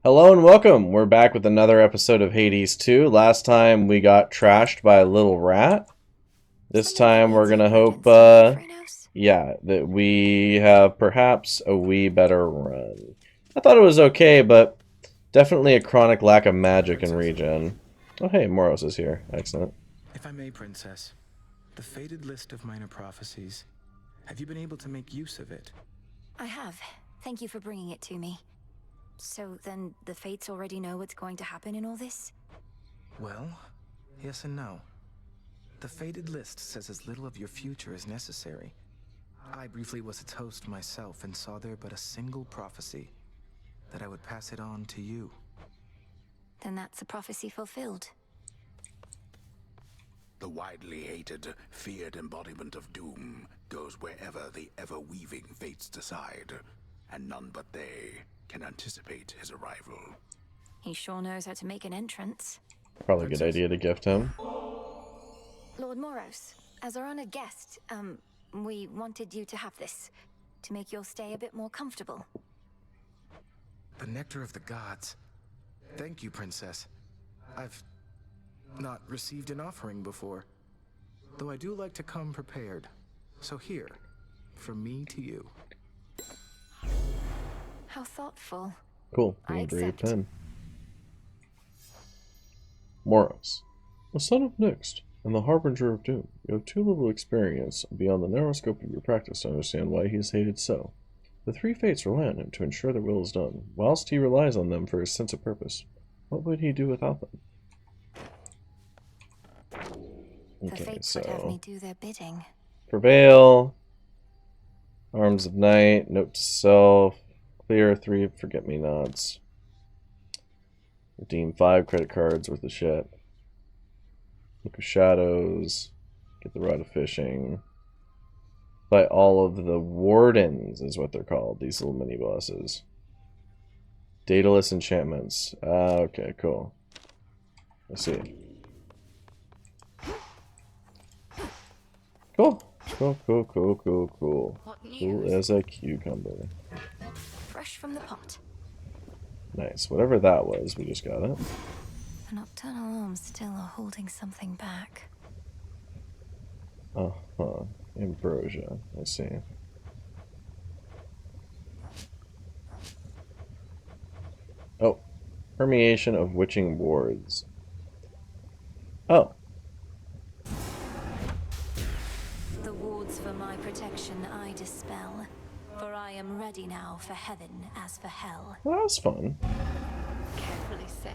Hello and welcome. We're back with another episode of Hades 2. Last time we got trashed by a little rat. This time we're gonna hope, yeah, that we have perhaps a wee better run. I thought it was okay, but definitely a chronic lack of magic in regen. Oh hey, Moros is here. Excellent. If I may, Princess, the faded list of minor prophecies, have you been able to make use of it? I have. Thank you for bringing it to me. So then the Fates already know what's going to happen in all this? Well, yes and no. The faded list says as little of your future as necessary. I briefly was its host myself and saw there but a single prophecy, that I would pass it on to you. Then that's a prophecy fulfilled. The widely hated, feared embodiment of doom goes wherever the ever-weaving fates decide, and none but they can anticipate his arrival. He sure knows how to make an entrance. Probably a good idea to gift him. Lord Moros, as our honored guest, we wanted you to have this, to make your stay a bit more comfortable. The nectar of the gods. Thank you, Princess. I've not received an offering before, though I do like to come prepared. So here, from me to you. How thoughtful. Cool. I Brave accept. pen. Moros, the son of Nyx and the harbinger of doom. You have too little experience beyond the narrow scope of your practice to understand why he is hated so. The three fates rely on him to ensure their will is done, whilst he relies on them for his sense of purpose. What would he do without them? The Okay, Fates would have so me do their bidding. Prevail, Arms of Night, Note to Self, clear 3 forget-me-nots, redeem 5 credit cards worth of shit, Look of Shadows, get the Rod of Fishing, fight all of the Wardens is what they're called, these little mini-bosses. Daedalus enchantments. Okay, cool. Let's see. Cool. Cool. What news? Cool as a cucumber. Fresh from the pot. Nice. Whatever that was, we just got it. The nocturnal arms still are holding something back. Uh-huh. Ambrosia. I see. Oh. Permeation of witching wards. Oh. The wards for my protection I dispel, for I am ready now for heaven as for hell. Well, that was fun. Carefully said.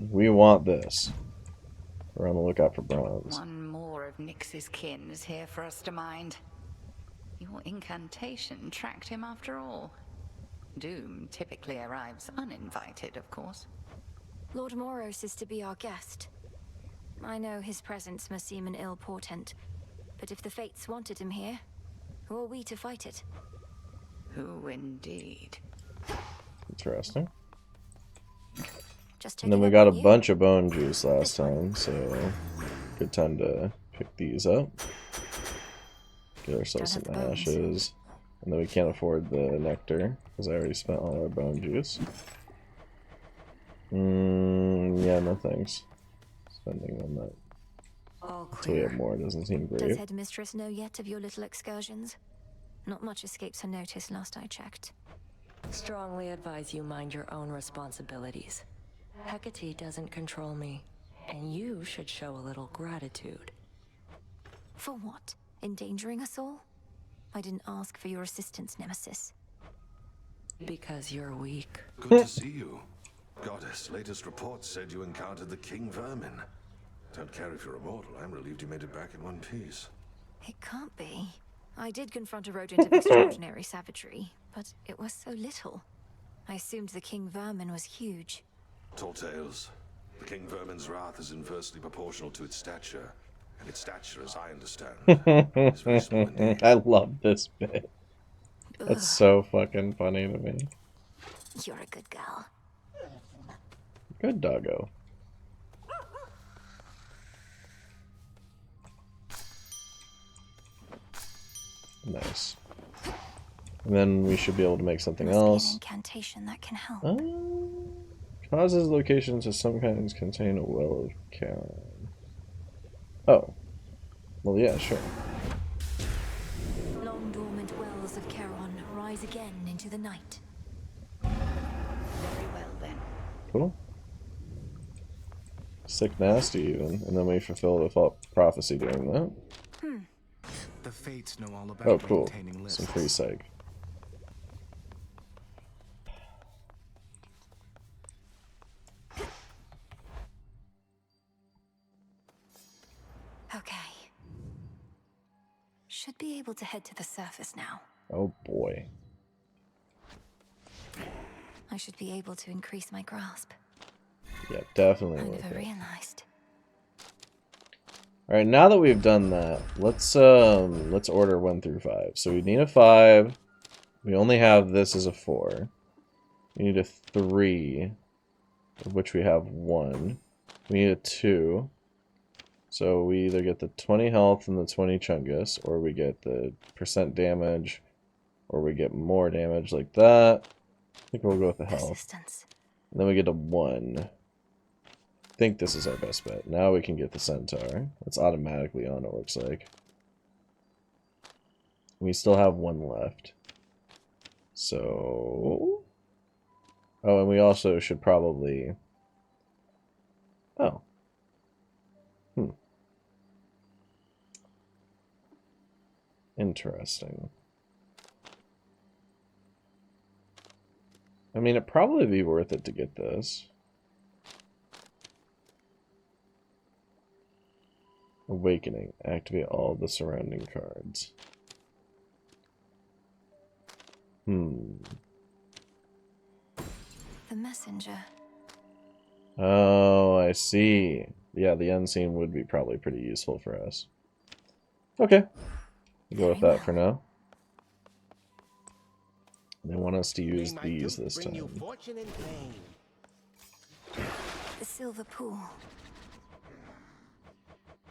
We want this. We're on the lookout for bronze. One more of Nyx's kin is here for us to mind. Your incantation tracked him after all. Doom typically arrives uninvited, of course. Lord Moros is to be our guest. I know his presence must seem an ill portent, but if the Fates wanted him here, who are we to fight it? Who indeed? Interesting. Just And then we got a bunch of bone juice last time, so good time to pick these up. Get ourselves some Don't have the bones. ashes. And then we can't afford the nectar, because I already spent all our bone juice. Yeah, no thanks. Spending on that. All Until we have clear. more, it doesn't seem Does great. Headmistress know yet of your little excursions? Not much escapes her notice last I checked. Strongly advise you mind your own responsibilities. Hecate doesn't control me, and you should show a little gratitude. For what? Endangering us all? I didn't ask for your assistance, Nemesis. Because you're weak. Good to see you. Goddess, latest reports said you encountered the King Vermin. Don't care if you're immortal. I'm relieved you made it back in one piece. It can't be. I did confront a rodent of extraordinary savagery, but it was so little. I assumed the King Vermin was huge. Tall tales. The King Vermin's wrath is inversely proportional to its stature. And its stature, as I understand, is very small indeed. I love this bit. That's so fucking funny to me. You're a good girl. Good doggo. Nice. And then we should be able to make something Must be an else. incantation that can help. Causes locations of some kinds contain a well of Charon. Oh. Well, yeah, sure. Long dormant wells of Charon rise again into the night. Very well then. Cool. Sick nasty even. And then we fulfill the prophecy doing that. The Fates know all about Oh, cool. maintaining lists. Some free psych. Okay. Should be able to head to the surface now. Oh boy. I should be able to increase my grasp. Yeah, definitely I worth never it. realized. Alright, now that we've done that, let's order 1 through 5. So we need a 5. We only have this as a 4. We need a 3, of which we have 1. We need a 2. So we either get the 20 health and the 20 chungus, or we get the % damage, or we get more damage like that. I think we'll go with the health. Persistence. And then we get a 1. I think this is our best bet. Now we can get the centaur. It's automatically on, it looks like. We still have 1 left. So... Oh, and we also should probably... Oh. Interesting. I mean, it'd probably be worth it to get this. Awakening. Activate all the surrounding cards. The messenger. Oh, I see. Yeah, the unseen would be probably pretty useful for us. Okay. We'll go with that for now. They want us to use these this time. The silver pool.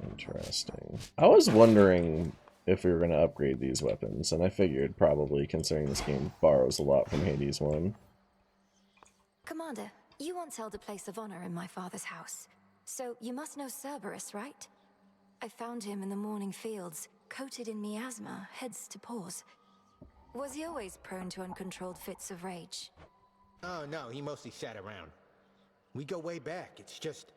Interesting. I was wondering if we were going to upgrade these weapons, and I figured probably, considering this game borrows a lot from Hades 1. Commander, you once held a place of honor in my father's house. So you must know Cerberus, right? I found him in the morning fields, coated in miasma, heads to paws. Was he always prone to uncontrolled fits of rage? Oh, no, he mostly sat around. We go way back. It's just,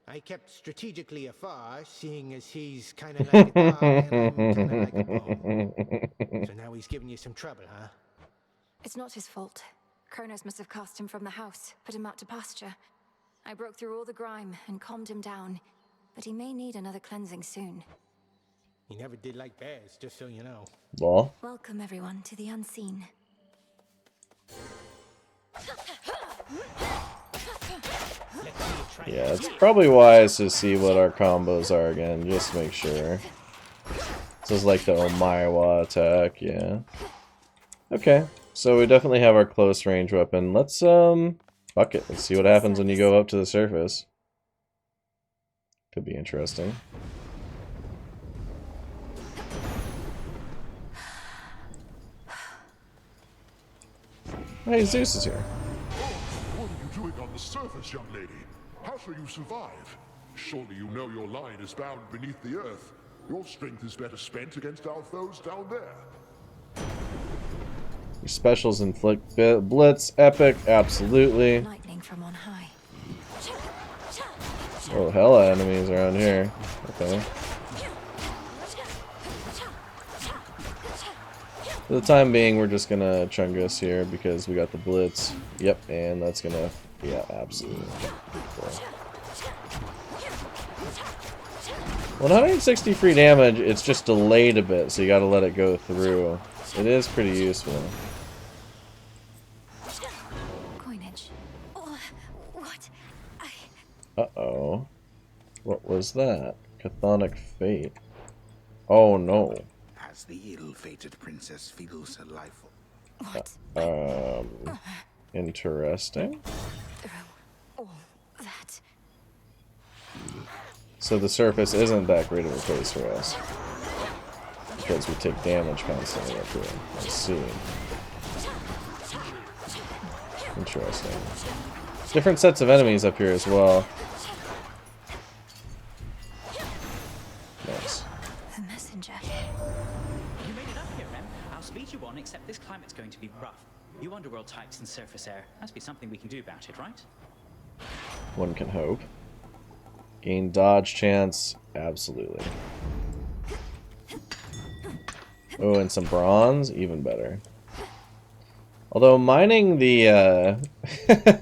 I kept strategically afar, seeing as he's kind of like a dog and I'm kind of like a bone. So now he's giving you some trouble, huh? It's not his fault. Kronos must have cast him from the house, put him out to pasture. I broke through all the grime and calmed him down, but he may need another cleansing soon. He never did like bears, just so you know. Well, Welcome, everyone, to the unseen. yeah, it's probably wise to see what our combos are again, just to make sure. This is like the Omaewa attack, yeah. Okay, so we definitely have our close range weapon. Let's, fuck it. Let's see what happens when you go up to the surface. Could be interesting. Hey, Zeus is here. What are you doing on the surface, young lady? How shall you survive? Surely you know your line is bound beneath the earth. Your strength is better spent against our foes down there. Your specials inflict blitz, epic, absolutely. Lightning from on high. Oh, hella enemies around here. Okay. For the time being, we're just gonna Chungus here because we got the blitz. Yep, and that's gonna, yeah, absolutely. Cool. 160 free damage, it's just delayed a bit, so you gotta let it go through. It is pretty useful. Coinage. Oh, what? Uh-oh. What was that? Chthonic Fate. Oh no. As the ill-fated princess feels her life. What? Interesting. All that. So the surface isn't that great of a place for us. because we take damage constantly up here. I see. Interesting. Different sets of enemies up here as well. Nice. The messenger. You made it up here, Rem. I'll speed you on, except this climate's going to be rough. You underworld types and surface air. Must be something we can do about it, right? One can hope. Gain dodge chance. Absolutely. Oh, and some bronze. Even better. Although mining the the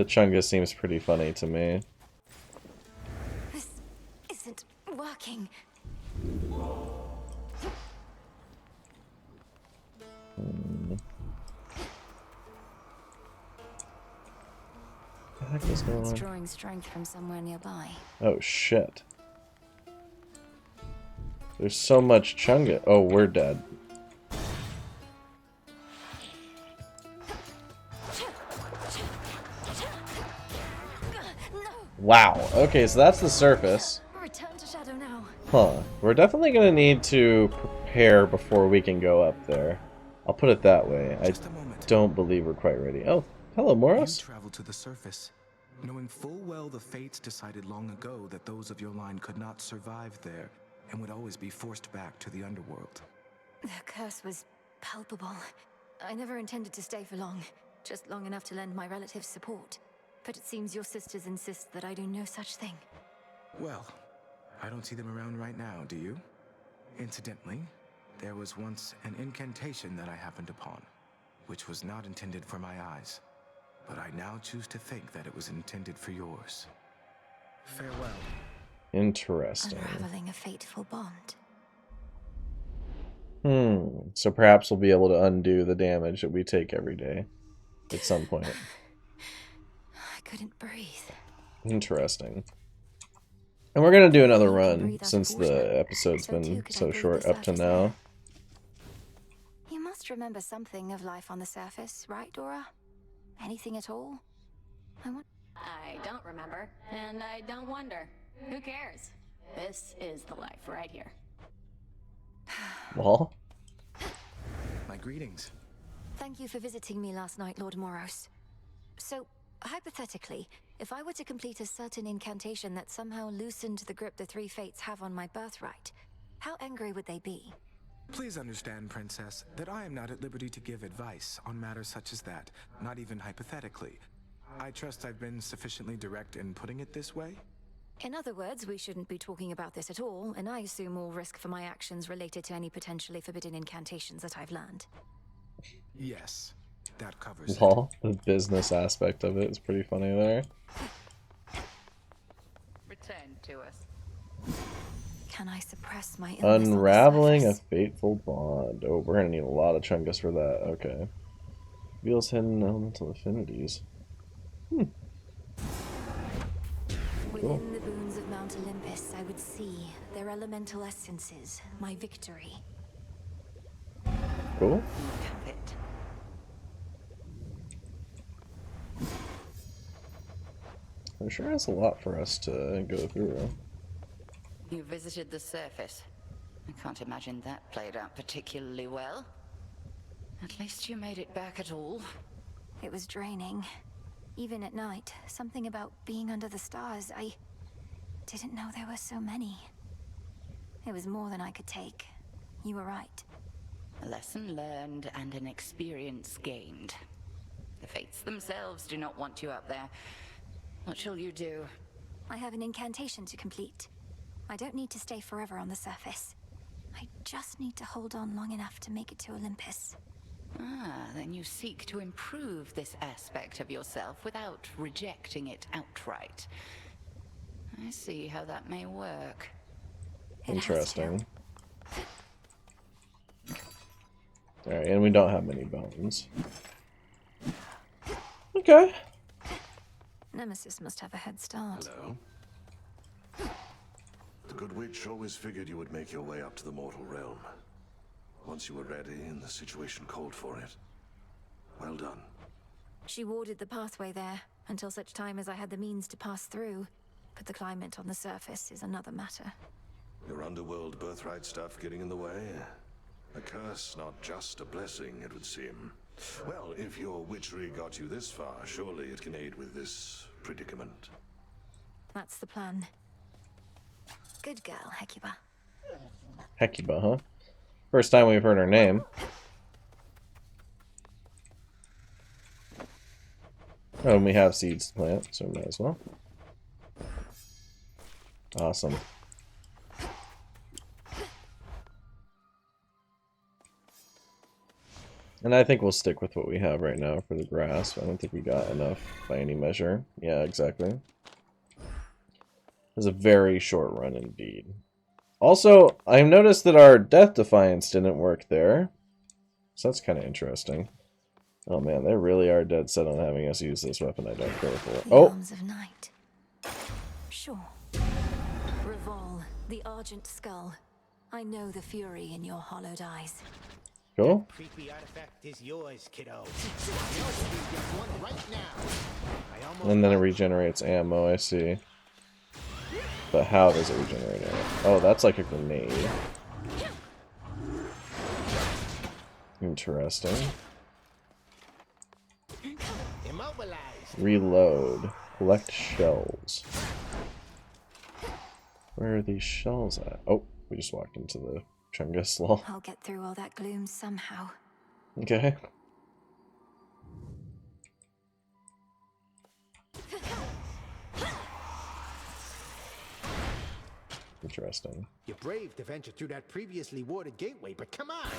Chungus seems pretty funny to me. This isn't working. What the heck is going It's on? drawing strength from somewhere nearby. Oh shit. There's so much Chungus. Oh, we're dead. Wow. Okay, so that's the surface. Return to Shadow now. Huh. We're definitely gonna need to prepare before we can go up there. I'll put it that way. I Just a moment. don't believe we're quite ready. Oh, hello, You Moros. traveled to the surface, knowing full well the fates decided long ago that those of your line could not survive there and would always be forced back to the underworld. The curse was palpable. I never intended to stay for long, just long enough to lend my relatives support. But it seems your sisters insist that I do no such thing. Well, I don't see them around right now, do you? Incidentally, there was once an incantation that I happened upon, which was not intended for my eyes. But I now choose to think that it was intended for yours. Farewell. Interesting. Unraveling a fateful bond. So perhaps we'll be able to undo the damage that we take every day at some point. I couldn't breathe. Interesting. And we're gonna do another You can run breathe out since of water. the episode's So too been could I so breathe short the up to surface now. air. You must remember something of life on the surface, right, Dora? Anything at all? I don't remember, and I don't wonder. Who cares? This is the life right here. Well, My greetings. Thank you for visiting me last night, Lord Moros. So, hypothetically, if I were to complete a certain incantation that somehow loosened the grip the three fates have on my birthright, how angry would they be? Please understand, Princess, that I am not at liberty to give advice on matters such as that, not even hypothetically. I trust I've been sufficiently direct in putting it this way? In other words, we shouldn't be talking about this at all, and I assume all risk for my actions related to any potentially forbidden incantations that I've learned. Yes, that covers it. well, the business aspect of it is pretty funny there. Return to us. Can I suppress my illness on the Unraveling a surface? fateful bond. Oh, we're gonna need a lot of Chungus for that. Okay. Reveals hidden elemental affinities. Within the boons of Mount Olympus, I would see their elemental essences, my victory. Cool. Have it. I'm sure has a lot for us to go through. You visited the surface. I can't imagine that played out particularly well. At least you made it back at all. It was draining. Even at night, something about being under the stars, I didn't know there were so many. It was more than I could take. You were right. A lesson learned and an experience gained. The fates themselves do not want you up there. What shall you do? I have an incantation to complete. I don't need to stay forever on the surface. I just need to hold on long enough to make it to Olympus. Ah, then you seek to improve this aspect of yourself without rejecting it outright. I see how that may work. Interesting. Alright, and we don't have many bones. Okay. Nemesis must have a head start. Hello. The Good Witch always figured you would make your way up to the mortal realm. Once you were ready and the situation called for it. Well done. She warded the pathway there until such time as I had the means to pass through. But the climate on the surface is another matter. Your underworld birthright stuff getting in the way? A curse, not just a blessing, it would seem. Well, if your witchery got you this far, surely it can aid with this predicament. That's the plan. Good girl, Hecuba. Hecuba, huh? First time we've heard her name. Oh, and we have seeds to plant, so we might as well. Awesome. And I think we'll stick with what we have right now for the grass. I don't think we got enough by any measure. Yeah, exactly. It was a very short run indeed. Also, I've noticed that our Death Defiance didn't work there. So that's kind of interesting. Oh man, they really are dead set on having us use this weapon I don't care for. The Arms of Night. Sure. Revol, the Argent Skull. I know the fury in your hollowed eyes. Cool. Creepy artifact is yours, kiddo. One right now. And then it regenerates ammo, I see. But how does it regenerate ammo? Oh, that's like a grenade. Interesting. Reload. Collect shells. Where are these shells at? Oh, we just walked into the Chungus lol. I'll get through all that gloom somehow. Okay. Interesting. You're brave to venture through that previously warded gateway, but come on!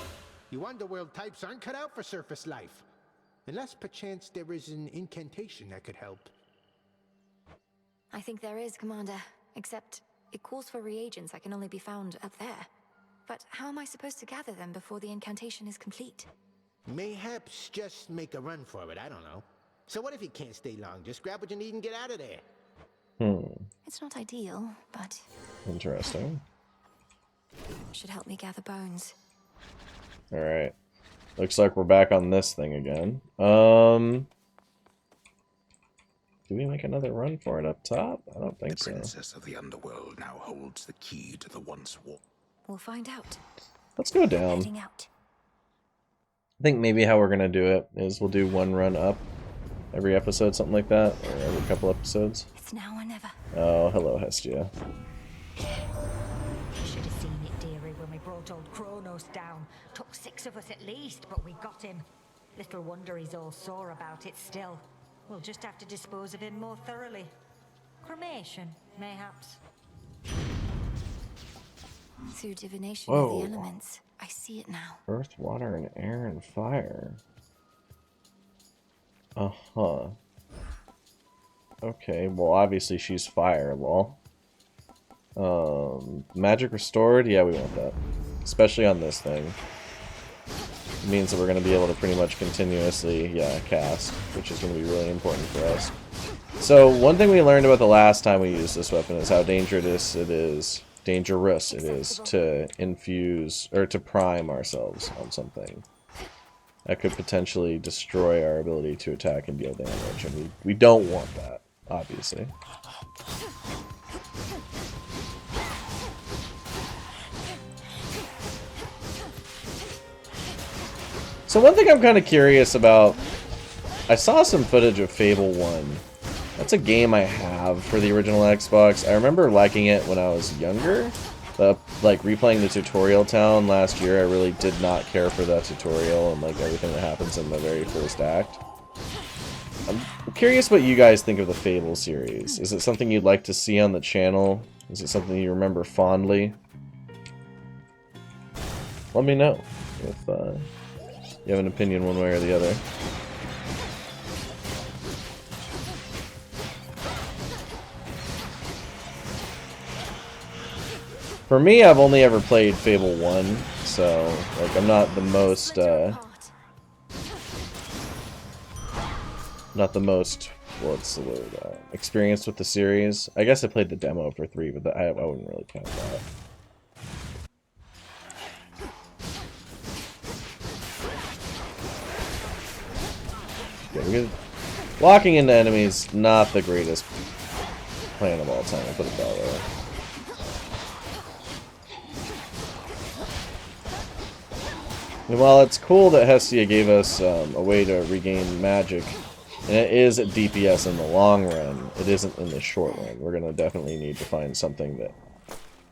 You underworld types aren't cut out for surface life. Unless perchance there is an incantation that could help. I think there is, Commander. Except it calls for reagents that can only be found up there. But how am I supposed to gather them before the incantation is complete? Mayhaps just make a run for it, I don't know. So what if you can't stay long? Just grab what you need and get out of there. It's not ideal, but... Interesting. should help me gather bones. Alright. Looks like we're back on this thing again. Do we make another run for it up top? I don't think so. The Princess of the Underworld now holds the key to the once war. We'll find out. Let's go down. Heading out. I think maybe how we're gonna do it is we'll do one run up every episode, something like that, or every couple episodes. It's now or never. Oh, hello, Hestia. You should have seen it, dearie, when we brought old Kronos down. Took 6 of us at least, but we got him. Little wonder he's all sore about it still. We'll just have to dispose of him more thoroughly. Cremation, mayhaps. Through divination of the elements, I see it now. Earth, water, and air, and fire. Uh-huh. Okay, well, obviously she's fire, lol. Magic restored? Yeah, we want that. Especially on this thing. It means that we're going to be able to pretty much continuously, cast, which is going to be really important for us. So, one thing we learned about the last time we used this weapon is how dangerous it is to infuse, or to prime ourselves on something. That could potentially destroy our ability to attack and deal damage, and we don't want that, obviously. So one thing I'm kind of curious about, I saw some footage of Fable 1. That's a game I have for the original Xbox. I remember liking it when I was younger, but like replaying the tutorial town last year, I really did not care for that tutorial and like everything that happens in the very first act. I'm curious what you guys think of the Fable series. Is it something you'd like to see on the channel? Is it something you remember fondly? Let me know if you have an opinion one way or the other. For me, I've only ever played Fable 1, so like I'm not the most what's the word, experienced with the series. I guess I played the demo for 3, but I wouldn't really count that. Okay, walking into enemies, not the greatest plan of all time, I'll put it that way. And while it's cool that Hestia gave us a way to regain magic, and it is at DPS in the long run, it isn't in the short run. We're going to definitely need to find something that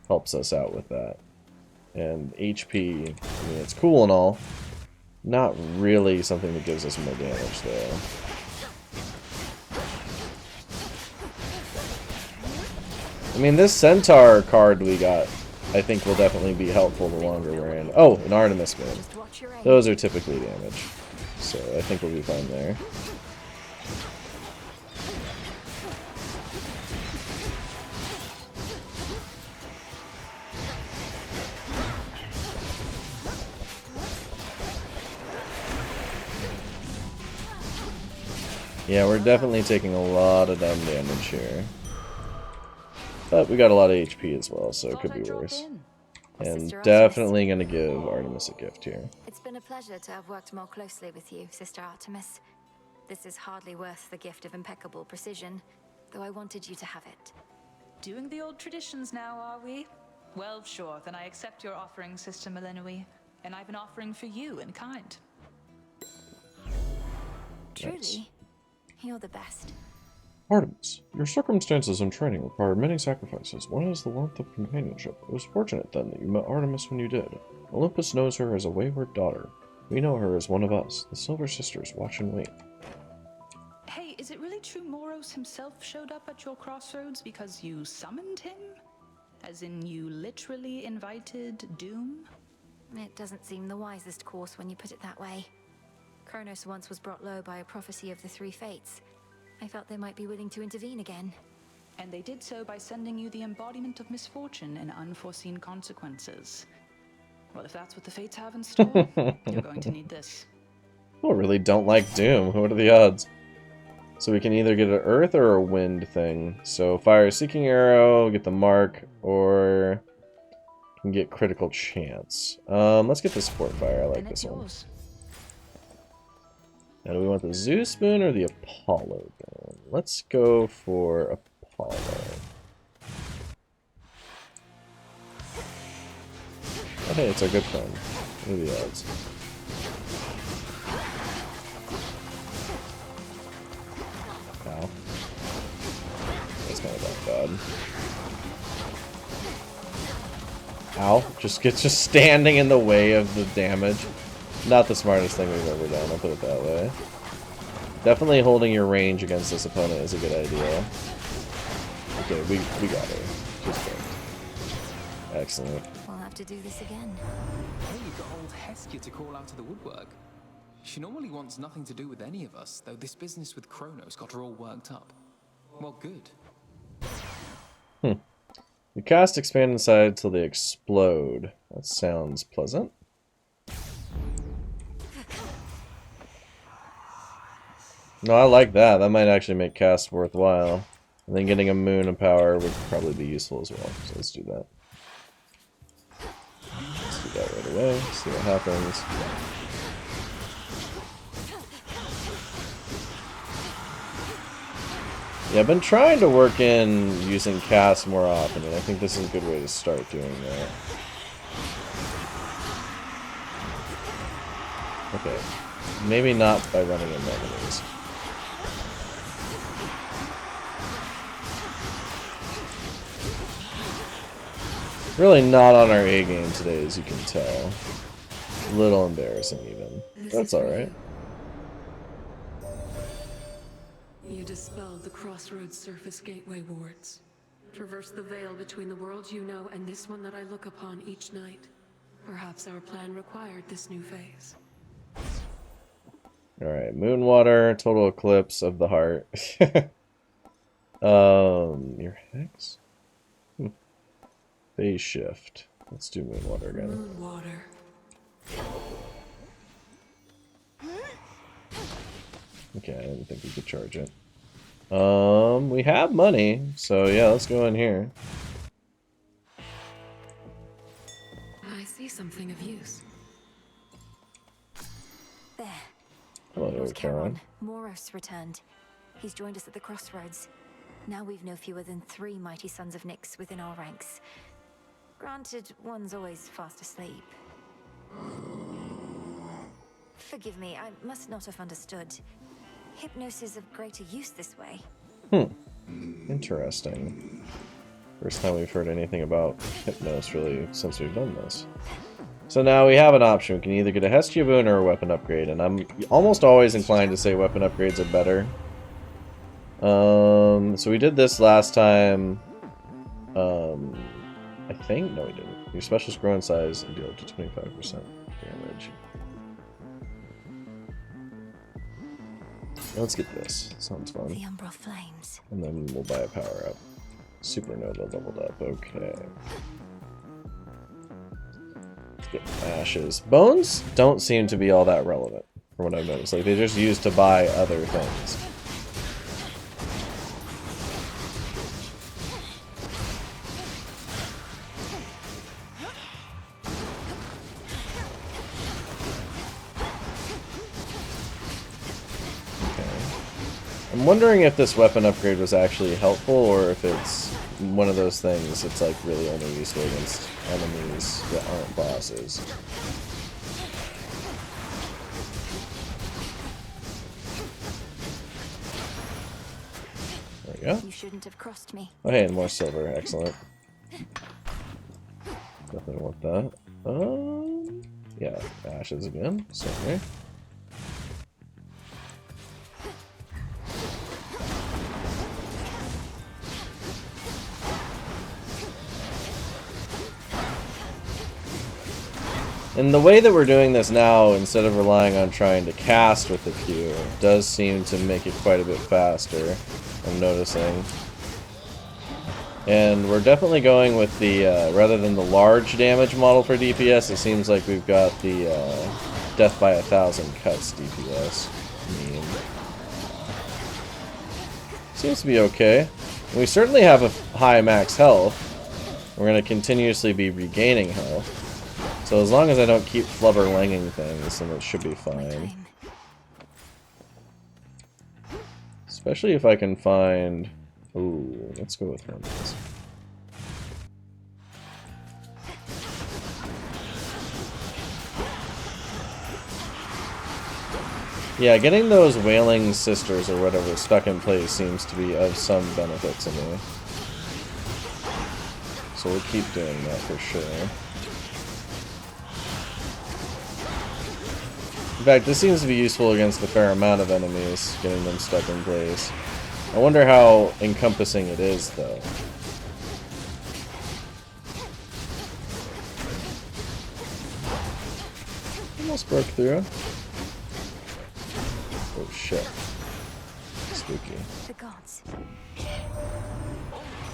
helps us out with that. And HP, I mean, it's cool and all. Not really something that gives us more damage, though. I mean, this Centaur card we got, I think will definitely be helpful the longer we're in. Oh, an Artemis Moon. Those are typically damage. So I think we'll be fine there. Yeah, we're definitely taking a lot of dumb damage here. But we got a lot of HP as well, so it could be worse. And definitely going to give Artemis a gift here. It's been a pleasure to have worked more closely with you, Sister Artemis. This is hardly worth the gift of impeccable precision, though I wanted you to have it. Doing the old traditions now, are we? Well, sure, then I accept your offering, Sister Melenui. And I've an offering for you in kind. Truly? Nice. You're the best. Artemis, your circumstances and training required many sacrifices. One is the warmth of companionship. It was fortunate, then, that you met Artemis when you did. Olympus knows her as a wayward daughter. We know her as one of us, the Silver Sisters, watch and wait. Hey, is it really true Moros himself showed up at your crossroads because you summoned him? As in, you literally invited Doom? It doesn't seem the wisest course when you put it that way. Kronos once was brought low by a prophecy of the three fates. I felt they might be willing to intervene again. And they did so by sending you the embodiment of misfortune and unforeseen consequences. Well, if that's what the fates have in store, you're going to need this. People really don't like Doom. What are the odds? So we can either get an earth or a wind thing. So fire seeking arrow, get the mark, or can get critical chance. Let's get the sport fire. I like this one. Now, do we want the Zeus moon or the Apollo moon? Let's go for Apollo. Oh, hey, it's our good friend. What are the odds? Ow. That's kind of that bad. Ow. Just standing in the way of the damage. Not the smartest thing we've ever done, I'll put it that way. Definitely holding your range against this opponent is a good idea. Okay, we got her. Just good. Excellent. We'll have to do this again. Hey, you got old Hestia to call out of the woodwork. She normally wants nothing to do with any of us, though this business with Kronos got her all worked up. Well, good. You cast expand inside till they explode. That sounds pleasant. No, I like that. That might actually make cast worthwhile. And then getting a moon of power would probably be useful as well. So let's do that. Let's do that right away. See what happens. Yeah, I've been trying to work in using cast more often, and I think this is a good way to start doing that. Okay. Maybe not by running in enemies. Really not on our A game today, as you can tell. A little embarrassing, even. That's alright. You dispelled the Crossroads Surface Gateway wards. Traversed the veil between the worlds you know and this one that I look upon each night. Perhaps our plan required this new phase. Alright, Moonwater, Total Eclipse of the Heart. Your Hex? Phase Shift. Let's do Moonwater again. Moonwater. Okay, I didn't think we could charge it. We have money, so yeah, let's go in here. I see something of use. There. Hello, Lord Charon. Charon, Moros returned. He's joined us at the crossroads. Now we've no fewer than 3 mighty sons of Nyx within our ranks. Granted, one's always fast asleep. Forgive me, I must not have understood. Hypnos is of greater use this way. Interesting. First time we've heard anything about Hypnos really since we've done this. So now we have an option. We can either get a Hestia boon or a weapon upgrade, and I'm almost always inclined to say weapon upgrades are better. So we did this last time. I think no, we didn't. Your specialist grow in size and deal up to 25% damage. Let's get this. Sounds fun. The Umbral Flames. And then we'll buy a power up. Supernova leveled up. Okay. Let's get ashes. Bones don't seem to be all that relevant, from what I've noticed. Like, they're just used to buy other things. I'm wondering if this weapon upgrade was actually helpful, or if it's one of those things that's like really only useful against enemies that aren't bosses. There we go. You shouldn't have crossed me. Oh hey, and more silver, excellent. Definitely want that. Yeah, ashes again, sorry. And the way that we're doing this now, instead of relying on trying to cast with the Q, does seem to make it quite a bit faster, I'm noticing. And we're definitely going with the, rather than the large damage model for DPS, it seems like we've got the death by 1,000 cuts DPS meme. Seems to be okay. We certainly have a high max health. We're going to continuously be regaining health. So as long as I don't keep flubber-langing things, then it should be fine. Especially if I can find... Ooh, let's go with one of these. Yeah, getting those Wailing Sisters or whatever stuck in place seems to be of some benefit to me. So we'll keep doing that for sure. In fact, this seems to be useful against a fair amount of enemies, getting them stuck in place. I wonder how encompassing it is, though. Almost broke through. Oh shit. Spooky. The gods.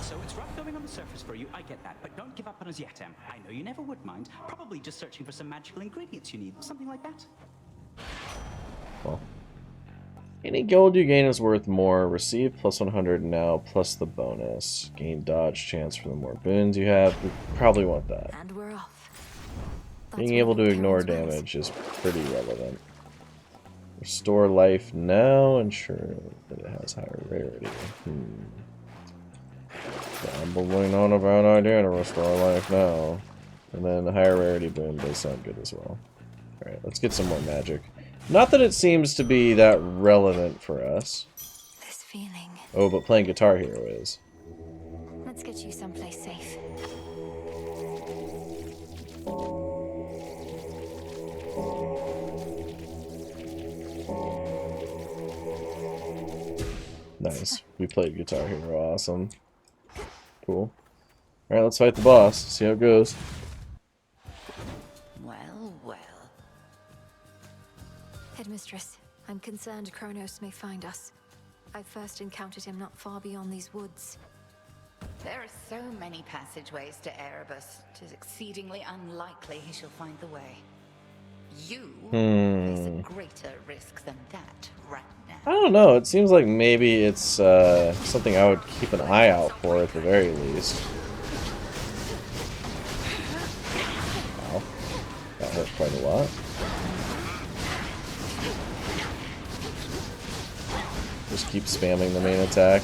So it's rough going on the surface for you, I get that, but don't give up on us yet, Em. I know you never would mind. Probably just searching for some magical ingredients you need, something like that. Well, any gold you gain is worth more. Receive plus 100 now, plus the bonus. Gain dodge chance for the more boons you have. We probably want that. And we're off. Being able to ignore damage is pretty relevant. Restore life now, ensure that it has higher rarity. Rambling on about idea to restore life now. And then the higher rarity boon does sound good as well. Alright, let's get some more magic. Not that it seems to be that relevant for us. This feeling. Oh, but playing Guitar Hero is. Let's get you someplace safe. Nice. We played Guitar Hero. Awesome. Cool. Alright, let's fight the boss. See how it goes. Well, well. Headmistress, I'm concerned Kronos may find us. I first encountered him not far beyond these woods. There are so many passageways to Erebus. It is exceedingly unlikely he shall find the way. You face a greater risk than that right now. I don't know. It seems like maybe it's something I would keep an eye out for at the very least. Wow. That hurt quite a lot. Just keep spamming the main attack.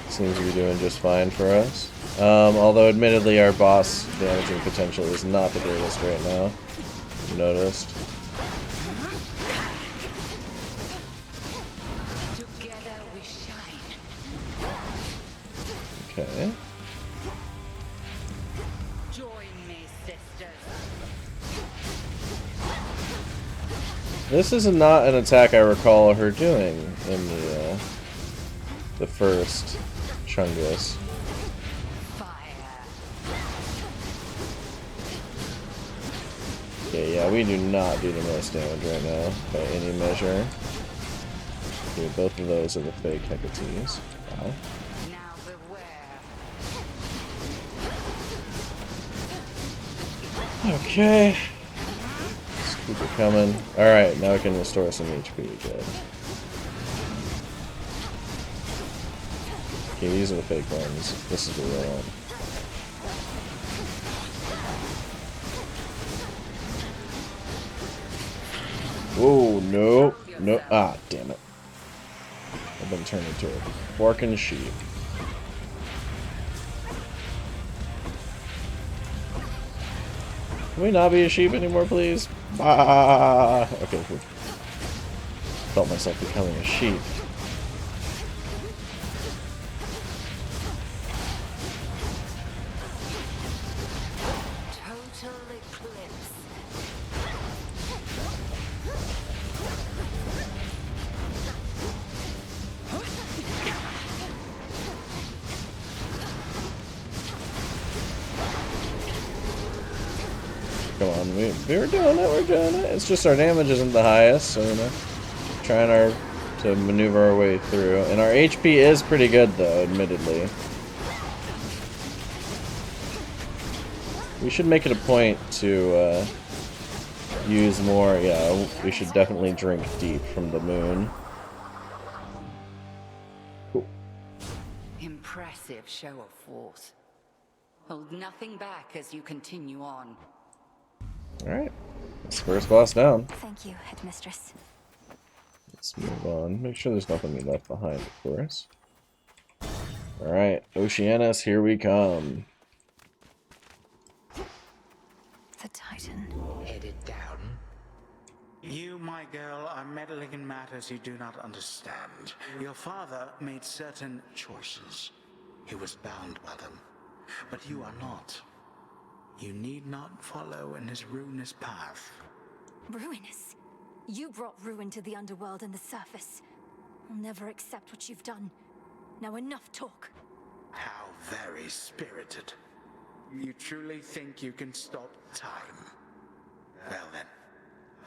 Seems to be doing just fine for us. Although admittedly our boss damaging potential is not the greatest right now. You noticed. This is not an attack I recall her doing in the first Chungus. Okay, yeah, we do not do the most damage right now by any measure. Okay, both of those are the fake Hecates. Wow. Okay. Let's keep it coming. Alright, now we can restore some HP. Good. Okay, these are the fake ones. This is the real one. Whoa, no. No. Ah, damn it. I've been turned into a barking sheep. Can we not be a sheep anymore, please? Ah! Okay, cool. Felt myself becoming a sheep. Come on, we're doing it, we're doing it. It's just our damage isn't the highest, so you know, trying to maneuver our way through. And our HP is pretty good though, admittedly. We should make it a point to use more, yeah, we should definitely drink deep from the moon. Cool. Impressive show of force. Hold nothing back as you continue on. Alright, that's the first boss down. Thank you, Headmistress. Let's move on. Make sure there's nothing left behind, of course. Alright, Oceanus, here we come. The Titan. Headed down. You, my girl, are meddling in matters you do not understand. Your father made certain choices. He was bound by them. But you are not. You need not follow in his ruinous path. Ruinous? You brought ruin to the underworld and the surface. I'll never accept what you've done. Now enough talk. How very spirited. You truly think you can stop time? Well then,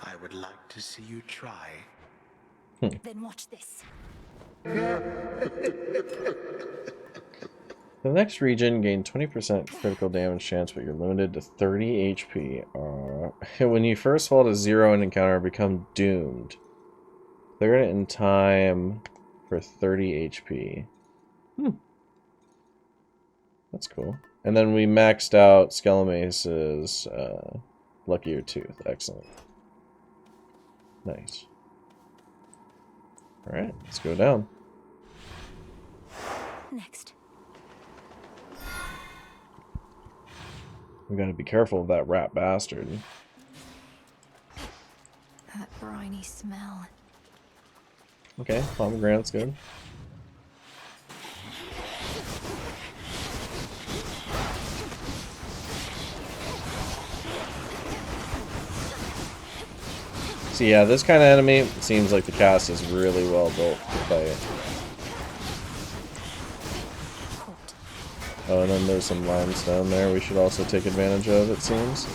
I would like to see you try. Then watch this. The next region gained 20% critical damage chance, but you're limited to 30 HP. When you first fall to 0 in encounter, become doomed. Clear it in time for 30 HP. That's cool. And then we maxed out Skelemace's luckier tooth. Excellent. Nice. Alright, let's go down. Next. We gotta be careful of that rat bastard. That briny smell. Okay, pomegranate's good. So yeah, this kind of enemy, it seems like the cast is really well built to fight. Oh, and then there's some limestone there we should also take advantage of, it seems.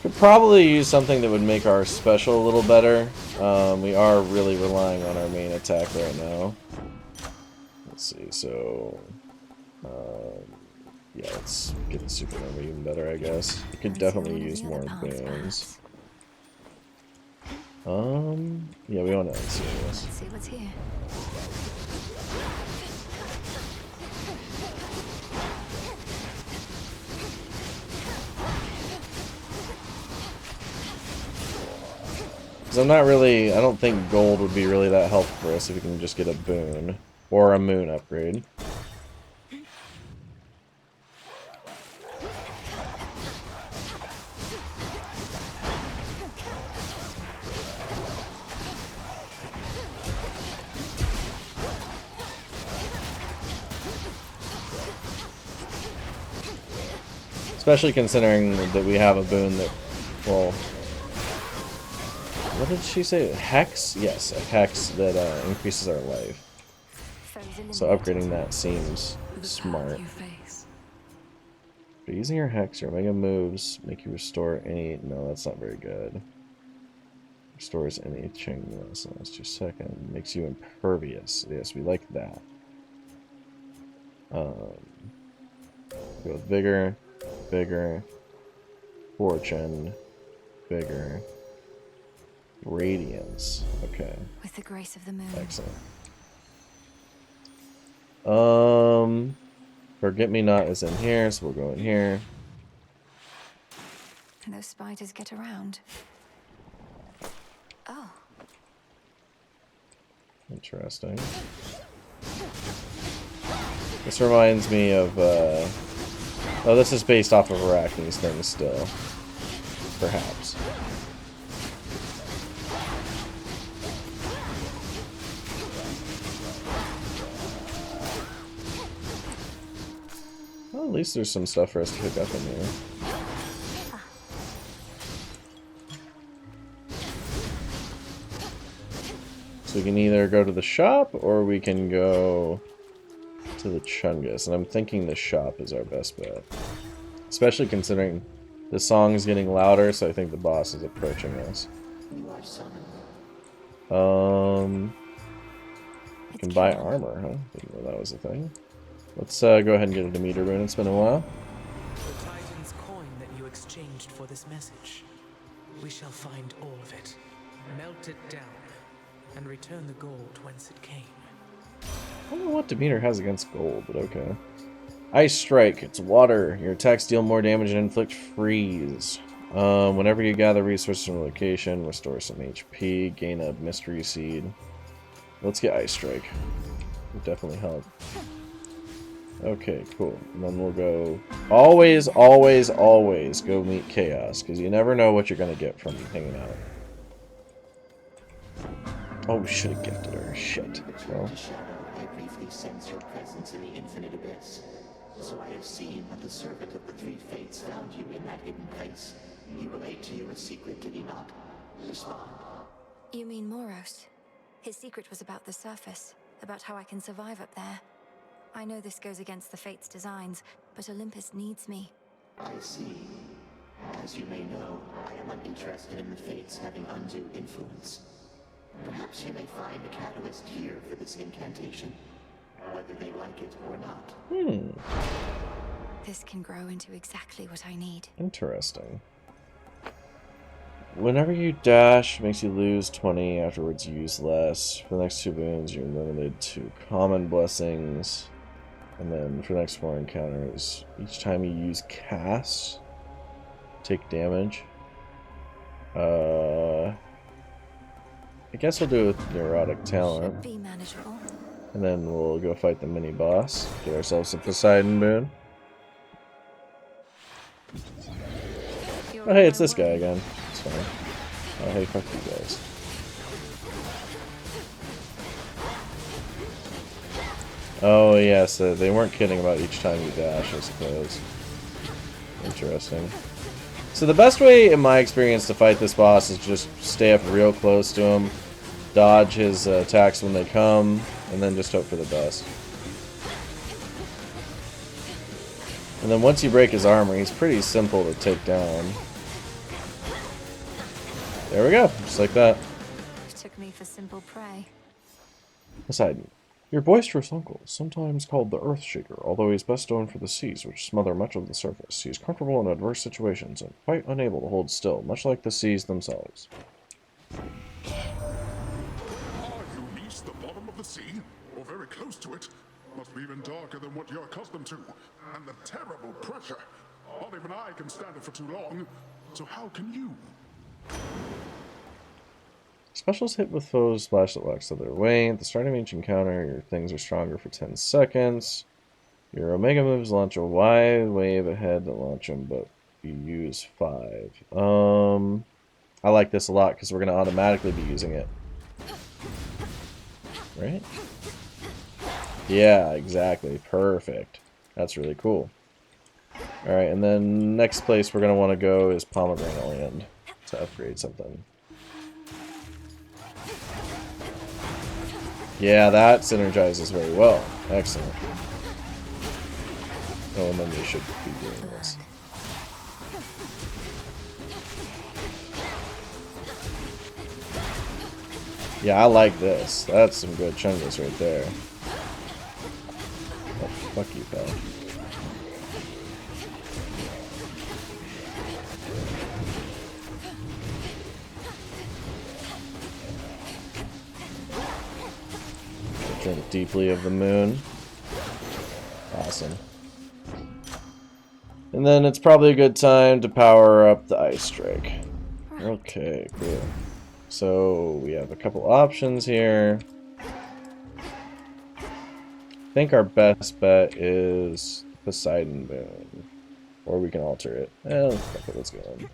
Could probably use something that would make our special a little better. We are really relying on our main attack right now. Let's see, so... yeah, let's get the supernova even better, I guess. We could definitely use more boons. Yeah, we want to see this. Let's see what's here. I'm not really, I don't think gold would be really that helpful for us if we can just get a boon or a moon upgrade. Especially considering that we have a boon that, well, what did she say? Hex? Yes, a hex that increases our life. So upgrading that seems smart. But using your hex, your mega moves make you restore any. No, that's not very good. Restores any chain less. That's just a second. Makes you impervious. Yes, we like that. Go with vigor, vigor, fortune, vigor, radiance. Okay. With the grace of the moon. Excellent. Forget-me-not is in here, so we'll go in here. Can those spiders get around? Oh. Interesting. This reminds me of, oh, this is based off of Arachne's thing still. Perhaps. Well, at least there's some stuff for us to pick up in here. So we can either go to the shop, or we can go to the Chungus. And I'm thinking the shop is our best bet. Especially considering the song's getting louder, so I think the boss is approaching us. You can buy armor, huh? Didn't know that was a thing. Let's go ahead and get a Demeter rune. It's been a while. The Titan's coin that you exchanged for this message. We shall find all of it, melt it down, and return the gold whence it came. I don't know what Demeter has against gold, but okay. Ice Strike. It's water. Your attacks deal more damage and inflict freeze. Whenever you gather resources from a location, restore some HP, gain a mystery seed. Let's get Ice Strike. Would definitely help. Okay, cool. And then we'll go... Always, always, always go meet Chaos, because you never know what you're going to get from hanging out. Oh, we should have gifted her. Shit. Well. I briefly sense your presence in the infinite abyss. So I have seen that the servant of the three fates found you in that hidden place. He relayed to you a secret, did he not? Respond. You mean Moros? His secret was about the surface, about how I can survive up there. I know this goes against the Fates' designs, but Olympus needs me. I see. As you may know, I am uninterested in the Fates having undue influence. Perhaps you may find a catalyst here for this incantation, whether they like it or not. This can grow into exactly what I need. Interesting. Whenever you dash, makes you lose 20, afterwards you use less. For the next 2 boons, you're limited to common blessings. And then for the next 4 encounters, each time you use cast, take damage. I guess we'll do it with Neurotic Talent. Be manageable. And then we'll go fight the mini-boss. Get ourselves a Poseidon boon. Oh hey, it's this guy again. It's fine. Oh hey, fuck you guys. Oh yes, they weren't kidding about each time you dash, I suppose. Interesting. So the best way, in my experience, to fight this boss is just stay up real close to him, dodge his attacks when they come, and then just hope for the best. And then once you break his armor, he's pretty simple to take down. There we go, just like that. Took me for simple prey. Poseidon. Your boisterous uncle, sometimes called the Earthshaker, although he is best known for the seas, which smother much of the surface. He is comfortable in adverse situations and quite unable to hold still, much like the seas themselves. Are you beneath the bottom of the sea? Or very close to it? Must be even darker than what you're accustomed to. And the terrible pressure. Not even I can stand it for too long. So how can you? Specials hit with foes splash that walks the other way. At the start of each encounter, your things are stronger for 10 seconds. Your Omega moves launch a wide wave ahead to launch them, but you use 5. I like this a lot because we're going to automatically be using it. Right? Yeah, exactly. Perfect. That's really cool. Alright, and then next place we're going to want to go is Pomegranate Land to upgrade something. Yeah, that synergizes very well. Excellent. Oh, and then we should be doing this. Yeah, I like this. That's some good Chungus right there. Oh, fuck you, pal. Drink deeply of the moon. Awesome. And then it's probably a good time to power up the Ice Strike. Okay, cool. So we have a couple options here. I think our best bet is Poseidon Moon. Or we can alter it. Let's go in.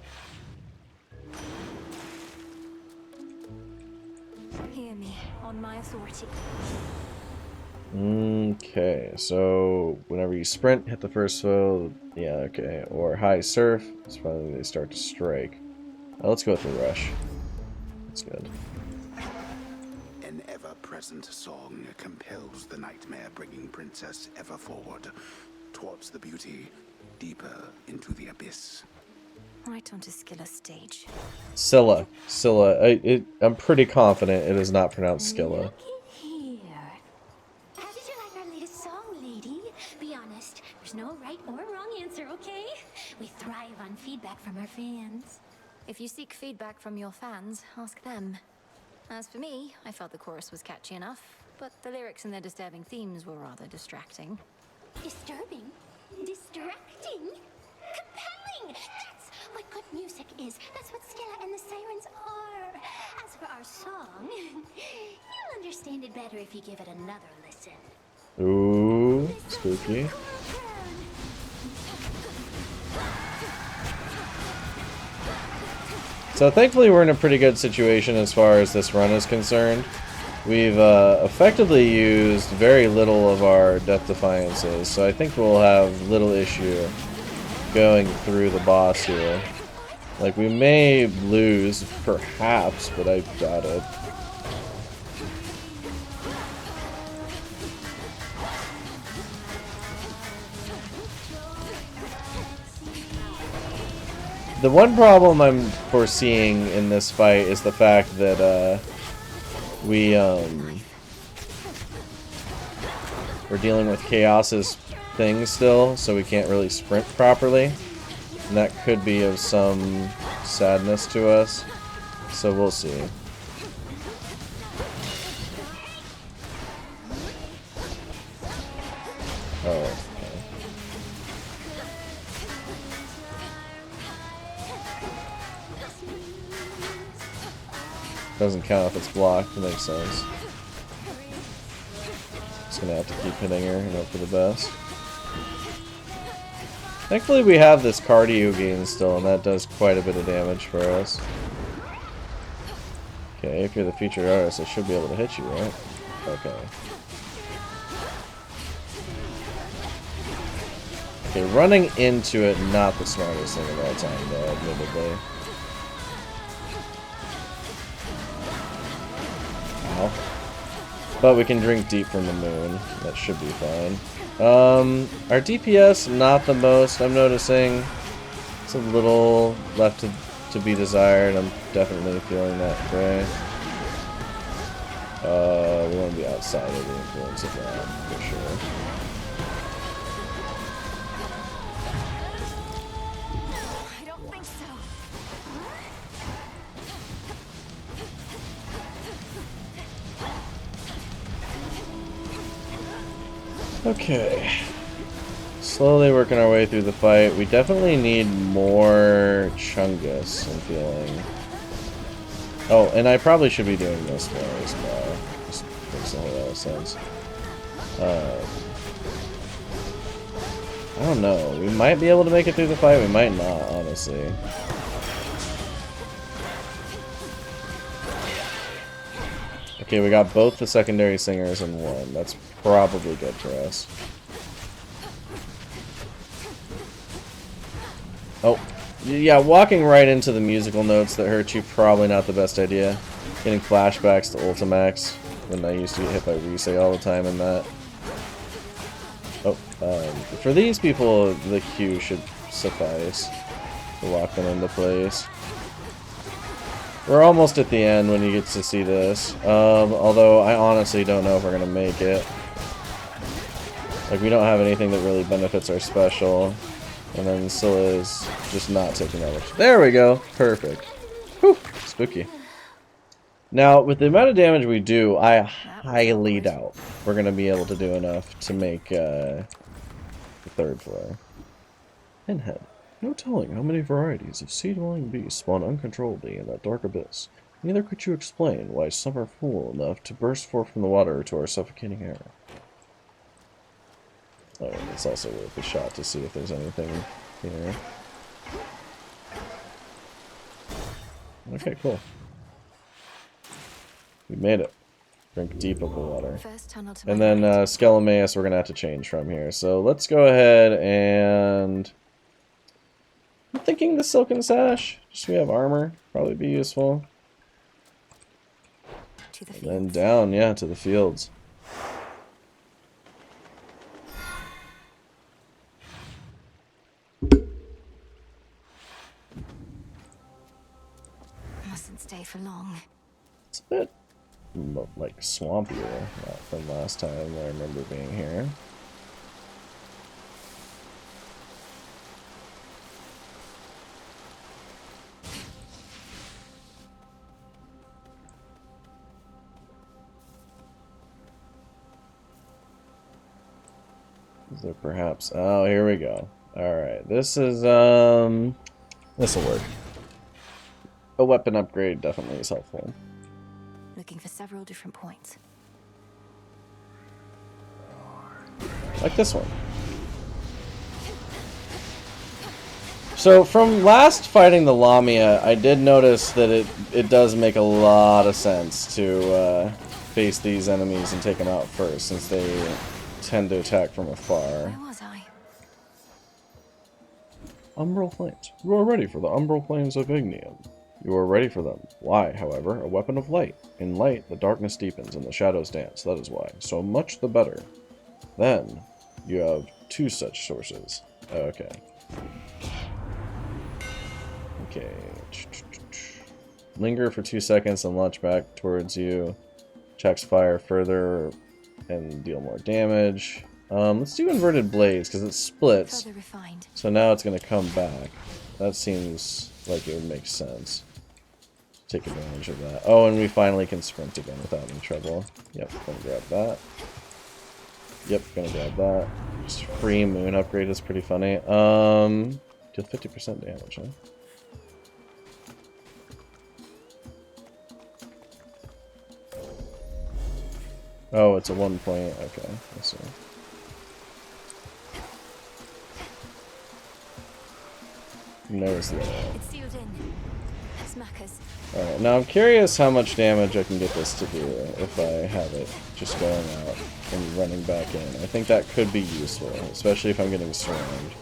Hear me, on my authority. Okay, so whenever you sprint, hit the first foe. Yeah, okay. Or high surf. It's probably they start to strike. Let's go with the rush. That's good. An ever-present song compels the nightmare, bringing Princess ever forward, towards the beauty, deeper into the abyss. Right onto Scylla's stage. Scylla. I'm pretty confident it is not pronounced Scylla. Here. How did you like our latest song, lady? Be honest, there's no right or wrong answer, okay? We thrive on feedback from our fans. If you seek feedback from your fans, ask them. As for me, I felt the chorus was catchy enough, but the lyrics and their disturbing themes were rather distracting. Disturbing? Distracting? Compelling! That's what good music is. That's what Scylla and the Sirens are. As for our song, you'll understand it better if you give it another listen. Ooh, spooky. So thankfully we're in a pretty good situation as far as this run is concerned. We've effectively used very little of our Death Defiances, so I think we'll have little issue going through the boss here. Like, we may lose, perhaps, but I doubt it. The one problem I'm foreseeing in this fight is the fact that we're dealing with Chaos's thing still, so we can't really sprint properly. And that could be of some sadness to us. So we'll see. Oh. Doesn't count if it's blocked, that makes sense. Just gonna have to keep hitting her and hope for the best. Thankfully we have this cardio gain still, and that does quite a bit of damage for us. Okay, if you're the featured artist, I should be able to hit you, right? Okay. Okay, running into it, not the smartest thing of all time, though, admittedly. But we can drink deep from the moon. That should be fine. Our DPS, not the most, I'm noticing. It's a little left to be desired. I'm definitely feeling that way. We want to be outside of the influence of that, for sure. I don't think so. Okay. Slowly working our way through the fight. We definitely need more Chungus, I'm feeling. Oh, and I probably should be doing this more as well. Just makes a whole lot of sense. I don't know. We might be able to make it through the fight. We might not, honestly. Okay, we got both the secondary singers in one. That's probably good for us. Oh, yeah, walking right into the musical notes that hurt you, probably not the best idea. Getting flashbacks to Ultimax, when I used to get hit by Risei all the time in that. Oh, for these people, the Q should suffice to lock them into place. We're almost at the end when you get to see this, although I honestly don't know if we're going to make it. Like, we don't have anything that really benefits our special. And then Scylla's just not taking damage. There we go. Perfect. Whew. Spooky. Now, with the amount of damage we do, I highly doubt we're going to be able to do enough to make the third floor. Pinhead. No telling how many varieties of sea-dwelling beasts spawn uncontrollably in that dark abyss. Neither could you explain why some are fool enough to burst forth from the water to our suffocating air. Oh, and it's also worth a shot to see if there's anything here. Okay, cool. We made it. Drink deep of the water. And then Skelemaeus we're going to have to change from here. So let's go ahead and... I'm thinking the Silken Sash. Just so we have armor. Probably be useful. And then down, yeah, to the fields. Mustn't stay for long. It's a bit like swampier than last time I remember being here. Is there perhaps... Oh, here we go. Alright, this is, this'll work. A weapon upgrade definitely is helpful. Looking for several different points. Like this one. So from last fighting the Lamia, I did notice that it does make a lot of sense to face these enemies and take them out first, since they tend to attack from afar. Where was I? Umbral Flames. You are ready for the Umbral Flames of Ignium. You are ready for them. Why, however, a weapon of light. In light, the darkness deepens and the shadows dance. That is why. So much the better. Then, you have two such sources. Okay. Okay. Linger for 2 seconds and launch back towards you. Checks fire further and deal more damage. Let's do Inverted Blaze because it splits. So now it's going to come back. That seems like it would make sense. Take advantage of that. Oh, and we finally can sprint again without any trouble. Yep, gonna grab that. Yep, gonna grab that. Just free moon upgrade is pretty funny. Deal 50% damage, huh? Oh, it's a 1 point. Okay, I see. There's the other one. It's sealed in. Smackers. Alright, now I'm curious how much damage I can get this to do if I have it just going out and running back in. I think that could be useful, especially if I'm getting surrounded.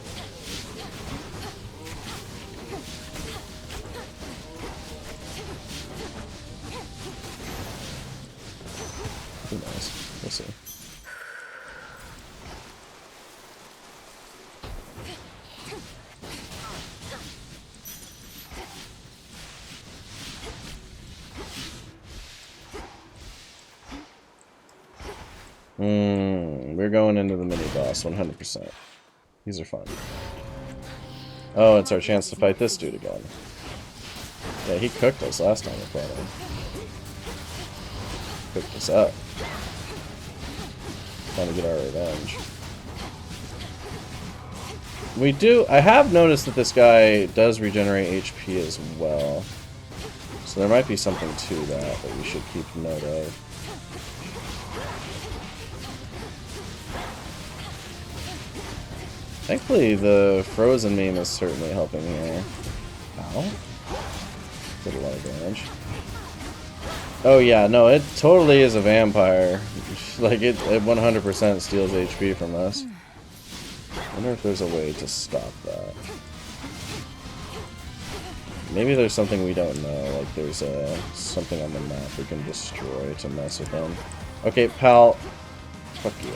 Who knows? We'll see. We're going into the mini-boss 100%. These are fun. Oh, it's our chance to fight this dude again. Yeah, he cooked us last time we fought him. Cooked us up. Trying to get our revenge. I have noticed that this guy does regenerate HP as well. So there might be something to that we should keep note of. Thankfully, the frozen meme is certainly helping here. Ow. Did a lot of damage. Oh yeah, no, it totally is a vampire. Like, it 100% steals HP from us. I wonder if there's a way to stop that. Maybe there's something we don't know, like there's something on the map we can destroy to mess with them. Okay, pal. Fuck you.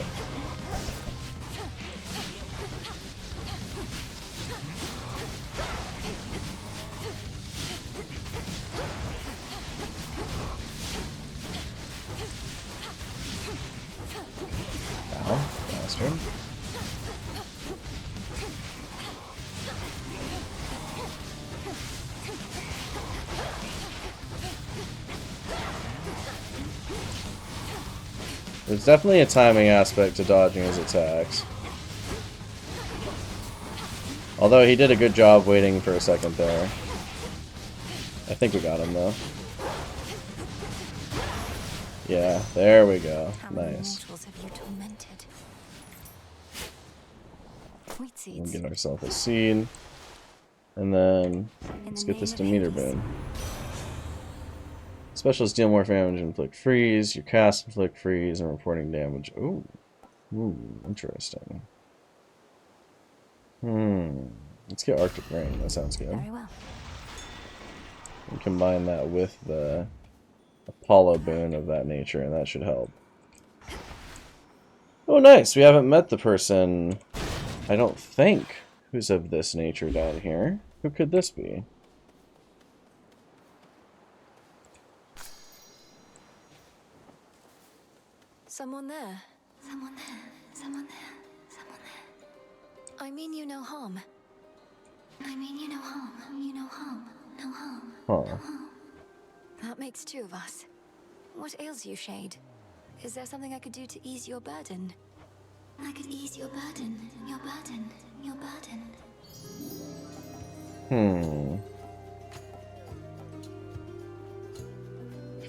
Ow, bastard. There's definitely a timing aspect to dodging his attacks. Although he did a good job waiting for a second there. I think we got him though. Yeah, there we go. Nice. We'll get ourselves a seed. And then let's get this Demeter boon. Specials deal more damage and inflict freeze. Your cast inflict freeze and reporting damage. Ooh. Ooh, interesting. Let's get Arctic Rain. That sounds good. Very well. And combine that with the Apollo boon of that nature, and that should help. Oh, nice. We haven't met the person, I don't think, who's of this nature down here. Who could this be? Someone there. Someone there. Someone there. Someone there. I mean you no harm. I mean you no harm. You no harm. No harm. Huh. No harm. That makes two of us. What ails you, Shade? Is there something I could do to ease your burden? I could ease your burden. Your burden. Your burden.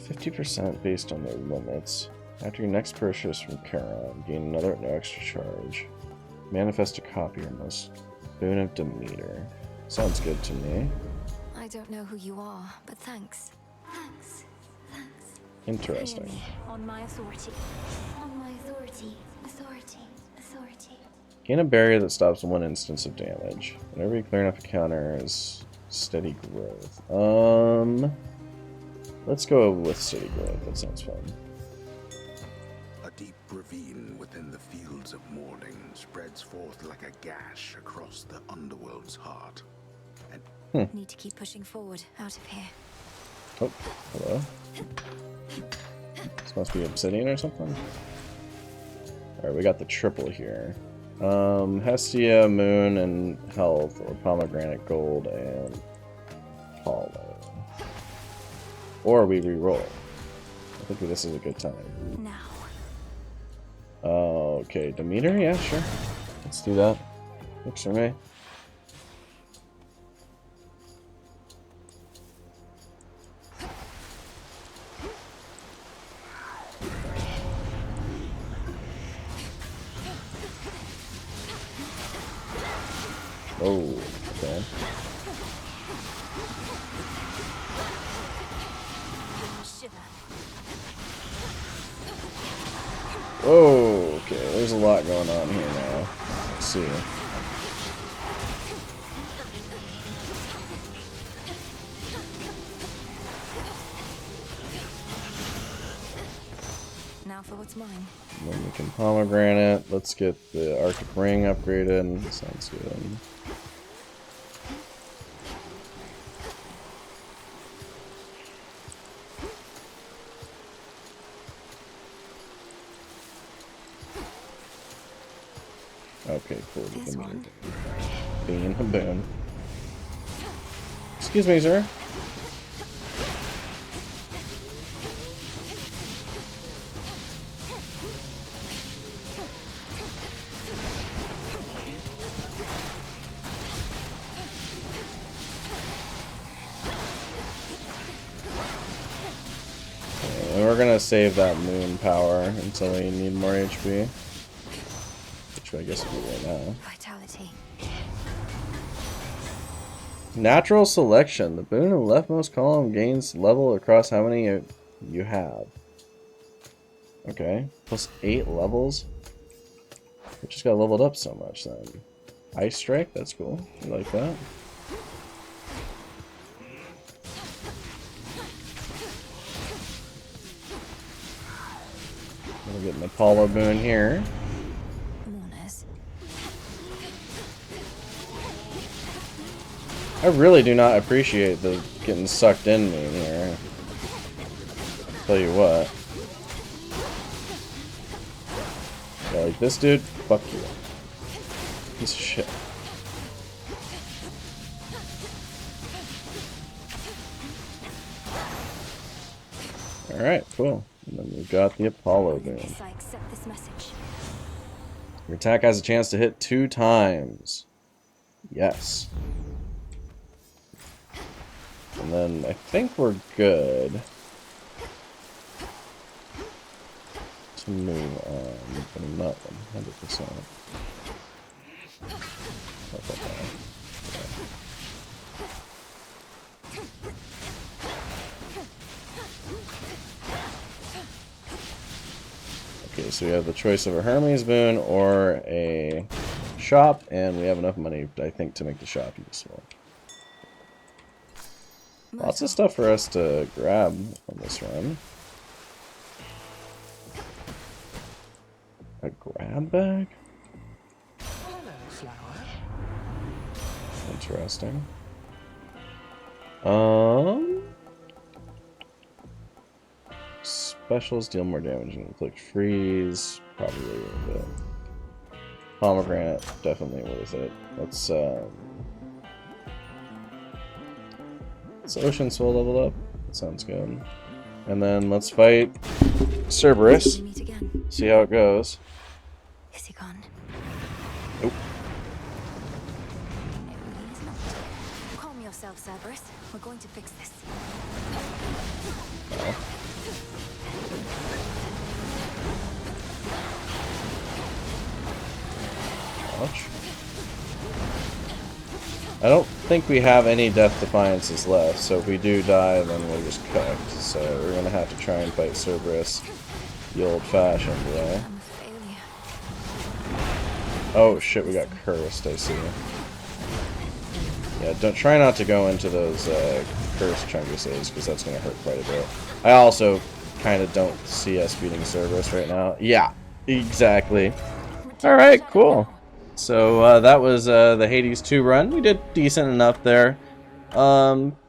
50% based on their limits. After your next purchase from Charon, gain another at no extra charge. Manifest a copy or most. Boon of Demeter. Sounds good to me. I don't know who you are, but thanks. Thanks. Thanks. Interesting. On my authority. On my authority. Authority. Authority. Gain a barrier that stops one instance of damage. Whenever you clear enough encounters, steady growth. Let's go with steady growth. That sounds fun. A deep ravine within the fields of Morning spreads forth like a gash across the underworld's heart. And Need to keep pushing forward, out of here. Oh, hello. This must be obsidian or something. Alright, we got the triple here. Hestia, Moon, and Health, or Pomegranate, Gold, and Apollo. Or we re-roll. I think this is a good time. Now. Okay, Demeter? Yeah, sure. Let's do that. Works for me. Oh, okay. Oh, okay. There's a lot going on here now. Let's see. Now for what's mine. And then we can Pomegranate. Let's get the Arctic Ring upgraded. Sounds good. Okay, cool. Being a boon. Excuse me, sir. And we're gonna save that moon power until we need more HP. Which I guess will be right now. Vitality. Natural selection. The boon in the leftmost column gains level across how many you have. Okay. Plus 8 levels. We just got leveled up so much then. Ice Strike, that's cool. I like that. get an Apollo boon here. I really do not appreciate the getting sucked in me here. Tell you what. Yeah, like this dude, fuck you. Piece of shit. Alright, cool. And then we've got the Apollo boon. I accept this message. Your attack has a chance to hit 2 times. Yes. And then I think we're good to move on, but I'm not 100%. Okay, so we have the choice of a Hermes boon or a shop, and we have enough money, I think, to make the shop useful. Lots of stuff for us to grab on this run. A grab bag? Hello, flower. Interesting. Specials deal more damage and inflict freeze. Probably a little bit. Pomegranate, definitely worth it. Let's Ocean Soul level up. That sounds good. And then let's fight Cerberus. See how it goes. Is he gone? Nope. No, he is not. Calm yourself, Cerberus. We're going to fix this. Oh. Ouch. I don't think we have any Death Defiances left, so if we do die, then we're just cooked. So we're gonna have to try and fight Cerberus the old-fashioned way. Oh shit, we got cursed, I see. Yeah, try not to go into those cursed Chunguses, because that's gonna hurt quite a bit. I also kind of don't see us beating Cerberus right now. Yeah, exactly. Alright, cool. So that was the Hades 2 run. We did decent enough there.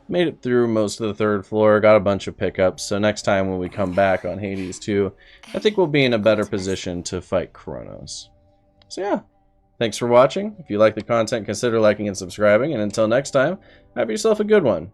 Made it through most of the 3rd floor, got a bunch of pickups. So next time when we come back on Hades 2, I think we'll be in a better position to fight Kronos. So yeah, thanks for watching. If you like the content, consider liking and subscribing. And until next time, have yourself a good one.